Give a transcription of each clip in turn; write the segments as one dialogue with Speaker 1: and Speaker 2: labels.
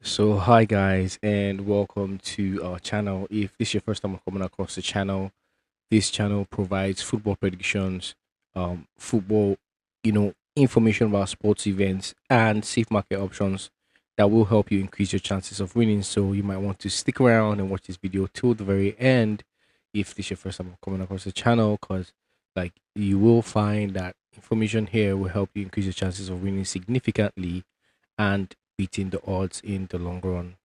Speaker 1: So hi guys and welcome to our channel. If this is your first time coming across the channel, this channel provides football predictions, football, information about sports events and safe market options that will help you increase your chances of winning. So you might want to stick around and watch this video till the very end if this is your first time coming across the channel, because you will find that information here will help you increase your chances of winning significantly and beating the odds in the long run.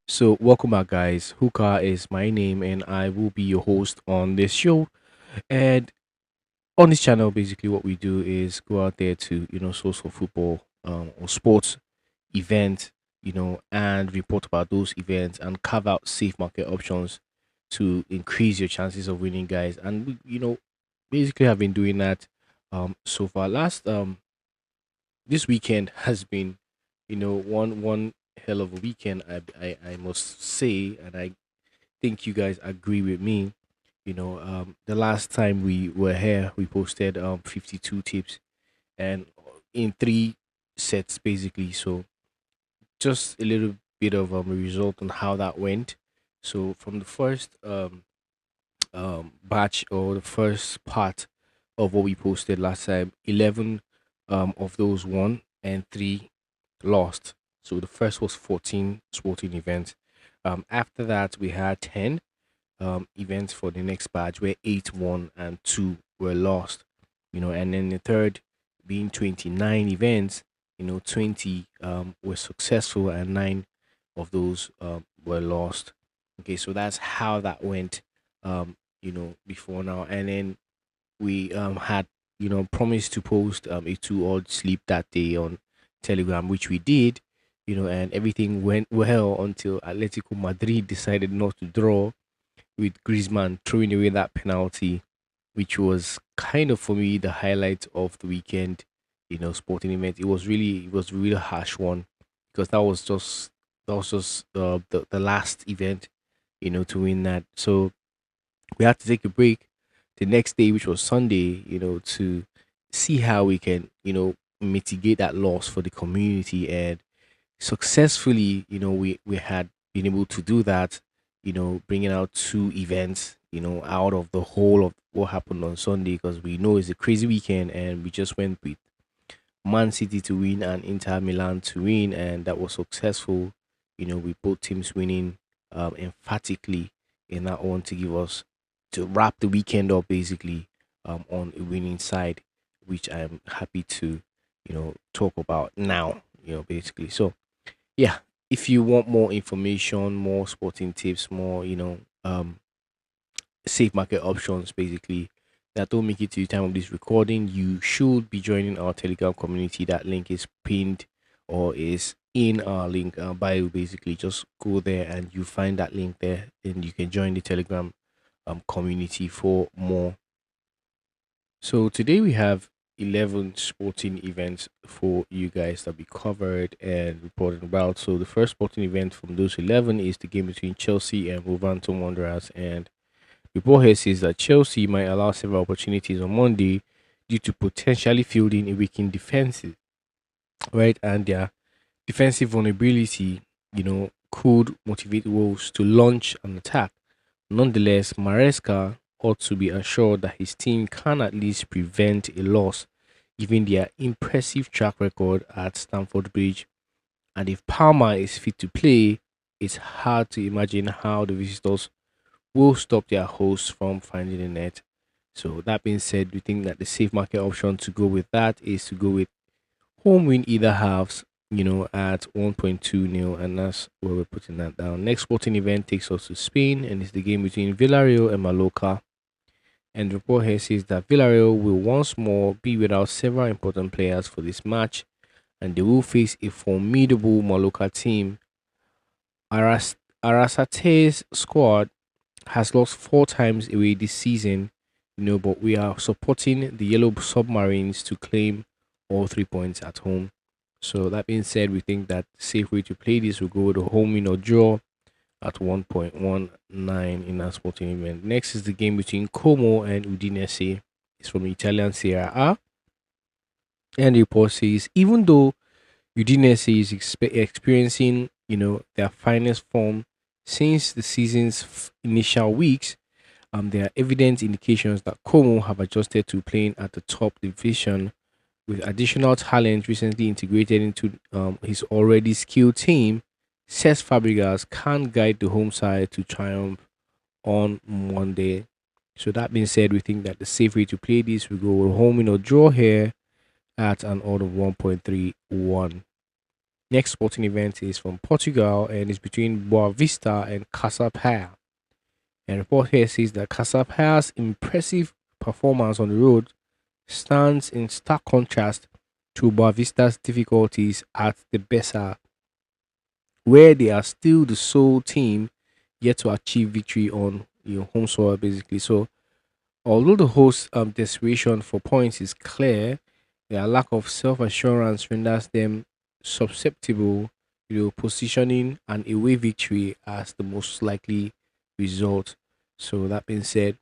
Speaker 1: So, welcome back, guys. Hookah is my name, and I will be your host on this show. And on this channel, basically, what we do is go out there to source for football or sports events, and report about those events and carve out safe market options to increase your chances of winning, guys. And basically, have been doing that so far. Last this weekend has been one hell of a weekend, I must say, and I think you guys agree with me. The last time we were here we posted 52 tips and in three sets basically. So just a little bit of a result on how that went. So from the first batch, or the first part of what we posted last time, 11 of those won and 3 lost. So the first was 14 sporting events. After that, we had 10 events for the next batch where 8 won and 2 were lost. And then the third being 29 events, 20 were successful and 9 of those were lost. Okay, so that's how that went, before now. And then we had promised to post a 2 odd sleep that day on Telegram, which we did. And everything went well until Atletico Madrid decided not to draw, with Griezmann throwing away that penalty, which was kind of for me the highlight of the weekend. Sporting event. It was really a harsh one, because that was just the last event, to win that. So we had to take a break the next day, which was Sunday, to see how we can, mitigate that loss for the community. And successfully, we had been able to do that, bringing out 2 events, out of the whole of what happened on Sunday, because we know it's a crazy weekend and we just went with Man City to win and Inter Milan to win, and that was successful. With both teams winning emphatically in that one to give us, to wrap the weekend up basically on a winning side, which I'm happy to talk about now. Basically. So yeah, if you want more information, more sporting tips, more safe market options basically that don't make it to the time of this recording, you should be joining our Telegram community. That link is pinned or is in our link bio. Basically, just go there and you find that link there, and you can join the Telegram community for more. So today we have 11 sporting events for you guys that we covered and reported about. So the first sporting event from those 11 is the game between Chelsea and Wolverhampton Wanderers. And report here says that Chelsea might allow several opportunities on Monday due to potentially fielding a weakened defenses, right? And their defensive vulnerability, could motivate Wolves to launch an attack. Nonetheless, Maresca ought to be assured that his team can at least prevent a loss, given their impressive track record at Stamford Bridge. And if Palmer is fit to play, it's hard to imagine how the visitors will stop their hosts from finding the net. So that being said, we think that the safe market option to go with that is to go with home win either halves, at 1.2 nil, and that's where we're putting that down. Next sporting event takes us to Spain, and it's the game between Villarreal and Mallorca. And the report here says that Villarreal will once more be without several important players for this match, and they will face a formidable Mallorca team. Arasate's squad has lost 4 times away this season, but we are supporting the Yellow Submarines to claim all 3 points at home. So that being said, we think that the safe way to play this will go with a home win or draw. at 1.19 in that sporting event. Next is the game between Como and Udinese. It's from Italian Serie A. And the report says, even though Udinese is experiencing, their finest form since the season's initial weeks, there are evident indications that Como have adjusted to playing at the top division with additional talent recently integrated into his already skilled team. Cesc Fabregas can guide the home side to triumph on Monday. So that being said, we think that the safe way to play this, we go home in or draw here at an odd of 1.31. Next sporting event is from Portugal and is between Boa Vista and Casa Pia. And report here says that Casa Pia's impressive performance on the road stands in stark contrast to Boa Vista's difficulties at the Bessa, where they are still the sole team yet to achieve victory on home soil, basically. So, although the hosts' desperation for points is clear, their lack of self assurance renders them susceptible, positioning an away victory as the most likely result. So, that being said,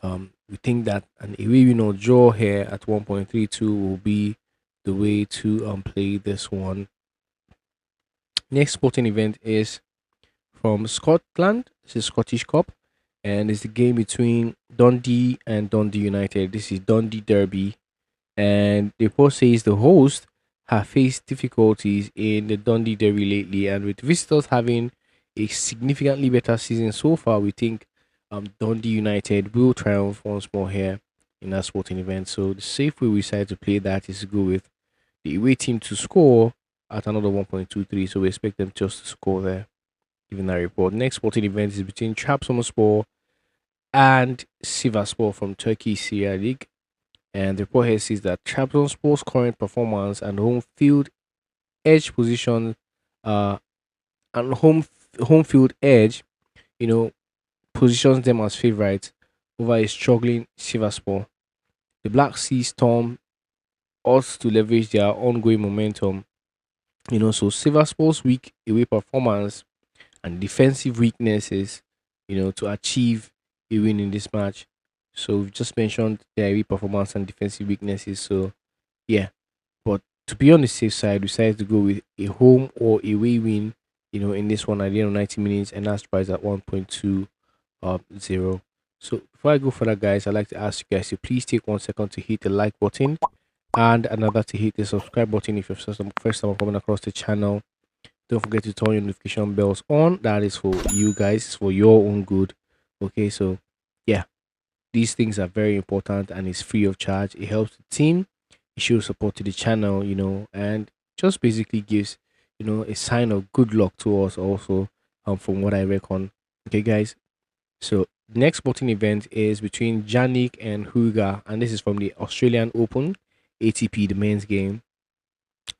Speaker 1: we think that an away win or draw here at 1.32 will be the way to play this one. Next sporting event is from Scotland. It's a Scottish Cup, and it's the game between Dundee and Dundee United. This is Dundee Derby, and the report says the host have faced difficulties in the Dundee Derby lately, and with visitors having a significantly better season so far, we think Dundee United will triumph once more here in that sporting event. So the safe way we decide to play that is to go with the away team to score at another 1.23. So we expect them just to score there, given that report. Next sporting event is between Trabzonspor and Sivasspor from Turkey Syria League. And the report here says that Trabzonspor's current performance and home field edge position, and home field edge, you know, positions them as favourites over a struggling Sivasspor. The Black Sea Storm ought to leverage their ongoing momentum. So Sivasspor's weak away performance and defensive weaknesses, to achieve a win in this match. So we've just mentioned their away performance and defensive weaknesses. So yeah, but to be on the safe side, we decided to go with a home or away win, in this one at the end of 90 minutes, and that's priced at 1.20. So before I go further, guys, I'd like to ask you guys to please take 1 second to hit the like button and another to hit the subscribe button if you're first time coming across the channel. Don't forget to turn your notification bells on. That is for you guys, for your own good. Okay, so yeah, these things are very important and it's free of charge. It helps the team, it shows support to the channel, and just basically gives, a sign of good luck to us also, from what I reckon. Okay, guys. So next sporting event is between Janik and Huga, and this is from the Australian Open ATP, the men's game.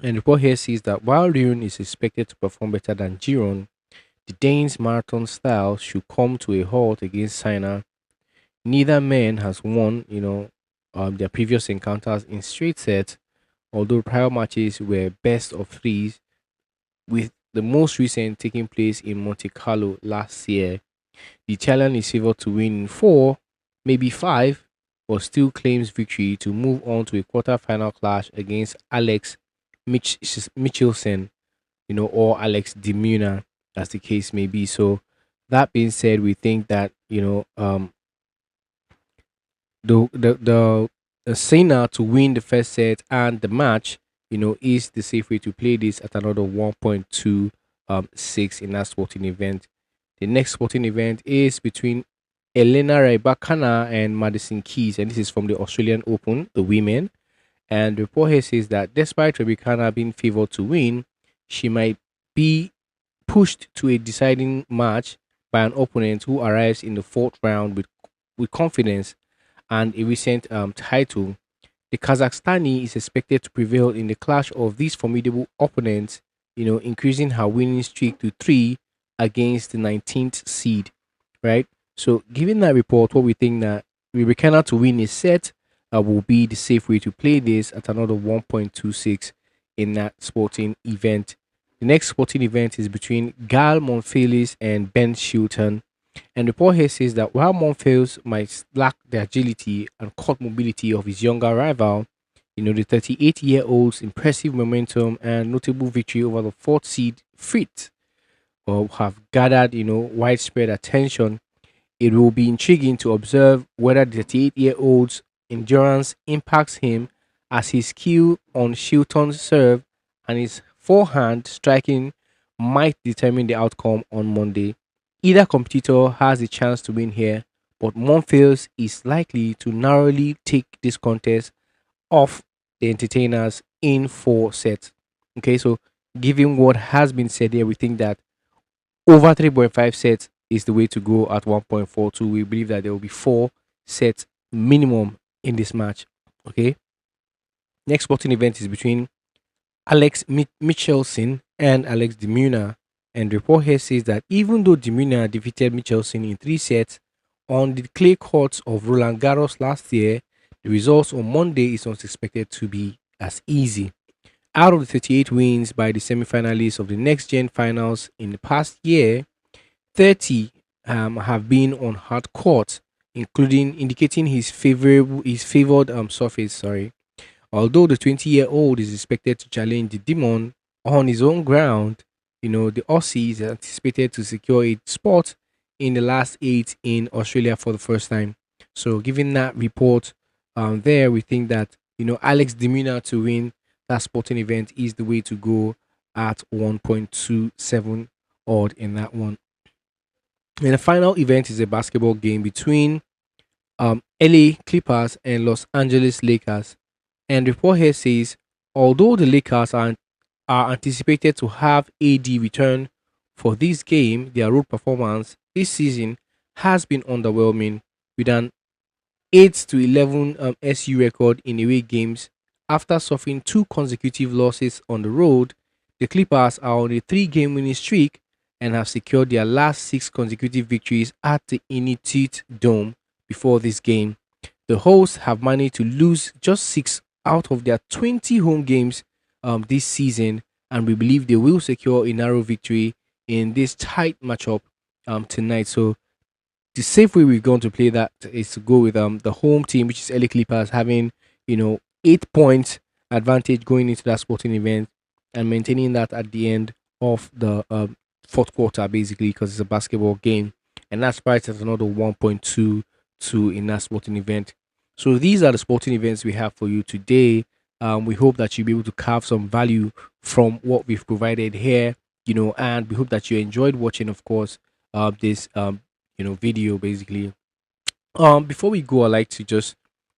Speaker 1: And the report here says that while Leon is expected to perform better than Giron, the Danes' marathon style should come to a halt against Sinner. Neither man has won, their previous encounters in straight sets, although prior matches were best of threes, with the most recent taking place in Monte Carlo last year. The Italian is favored to win in 4, maybe 5, but still claims victory to move on to a quarter-final clash against Alex Michelsen, or Alex Demuna, as the case may be. So that being said, we think that the Sena to win the first set and the match, is the safe way to play this at another 1.26 in that sporting event. The next sporting event is between Elena Rybakina and Madison Keys, and this is from the Australian Open, the women. And the report here says that despite Rybakina being favored to win, she might be pushed to a deciding match by an opponent who arrives in the fourth round with confidence and a recent title. The Kazakhstani is expected to prevail in the clash of these formidable opponents, increasing her winning streak to 3 against the 19th seed, right? So, given that report, what we think that Rybakina to win a set will be the safe way to play this at another 1.26 in that sporting event. The next sporting event is between Gal Monfils and Ben Shilton. And the report here says that while Monfils might lack the agility and court mobility of his younger rival, the 38-year-old's impressive momentum and notable victory over the fourth seed Fritz have gathered, widespread attention. It will be intriguing to observe whether the 38-year-old's endurance impacts him, as his skill on Shilton's serve and his forehand striking might determine the outcome on Monday. Either competitor has a chance to win here, but Monfils is likely to narrowly take this contest off the entertainers in 4 sets. Okay, so given what has been said here, we think that over 3.5 sets is the way to go at 1.42. We believe that there will be 4 sets minimum in this match. Okay, next sporting event is between Alex Michelson and Alex de Munier. And the report here says that even though de Munier defeated Michelson in 3 sets on the clay courts of Roland Garros last year, the results on Monday is not expected to be as easy. Out of the 38 wins by the semi-finalists of the next gen finals in the past year, 30 have been on hard court, including indicating his favored surface. Sorry. Although the 20-year-old is expected to challenge the Demon on his own ground, the Aussie is anticipated to secure a spot in the last 8 in Australia for the first time. So, given that report there, we think that Alex de Munier to win that sporting event is the way to go at 1.27 odd in that one. And the final event is a basketball game between LA Clippers and Los Angeles Lakers. And the report here says, although the Lakers are anticipated to have AD return for this game, their road performance this season has been underwhelming, with an 8-11 SU record in away games. After suffering 2 consecutive losses on the road, the Clippers are on a 3-game winning streak and have secured their last 6 consecutive victories at the Intuit Dome before this game. The hosts have managed to lose just 6 out of their 20 home games this season, and we believe they will secure a narrow victory in this tight matchup tonight. So the safe way we're going to play that is to go with the home team, which is LA Clippers, having 8 points advantage going into that sporting event and maintaining that at the end of the fourth quarter, basically, because it's a basketball game, and that's priced at another 1.22 in that sporting event. So these are the sporting events we have for you today. We hope that you'll be able to carve some value from what we've provided here, and we hope that you enjoyed watching, of course, this video basically. Before we go, I'd like to just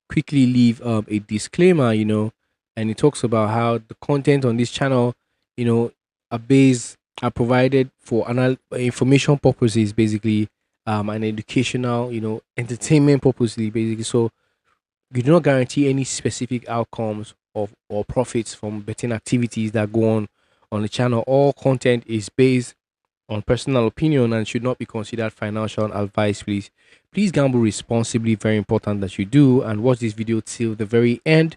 Speaker 1: quickly leave a disclaimer, and it talks about how the content on this channel, are provided for information purposes, basically, and educational, entertainment purposes, basically. So we do not guarantee any specific outcomes of or profits from betting activities that go on the channel. All content is based on personal opinion and should not be considered financial advice. Please gamble responsibly. Very important that you do, and watch this video till the very end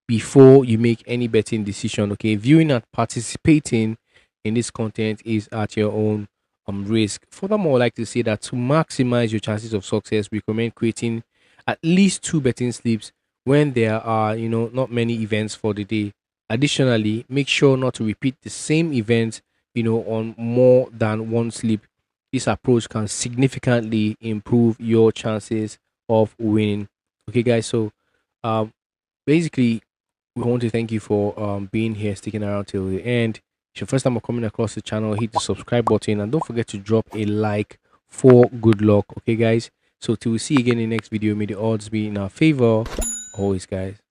Speaker 1: before you make any betting decision. Okay, viewing and participating in this content is at your own risk. Furthermore, I'd like to say that to maximize your chances of success, we recommend creating at least 2 betting slips when there are not many events for the day. Additionally, make sure not to repeat the same event on more than one slip. This approach can significantly improve your chances of winning. Okay, guys, so basically we want to thank you for being here, sticking around till the end. If it's your first time coming across the channel, hit the subscribe button and don't forget to drop a like for good luck. Okay, guys, so till we see you again in the next video, may the odds be in our favor always, guys.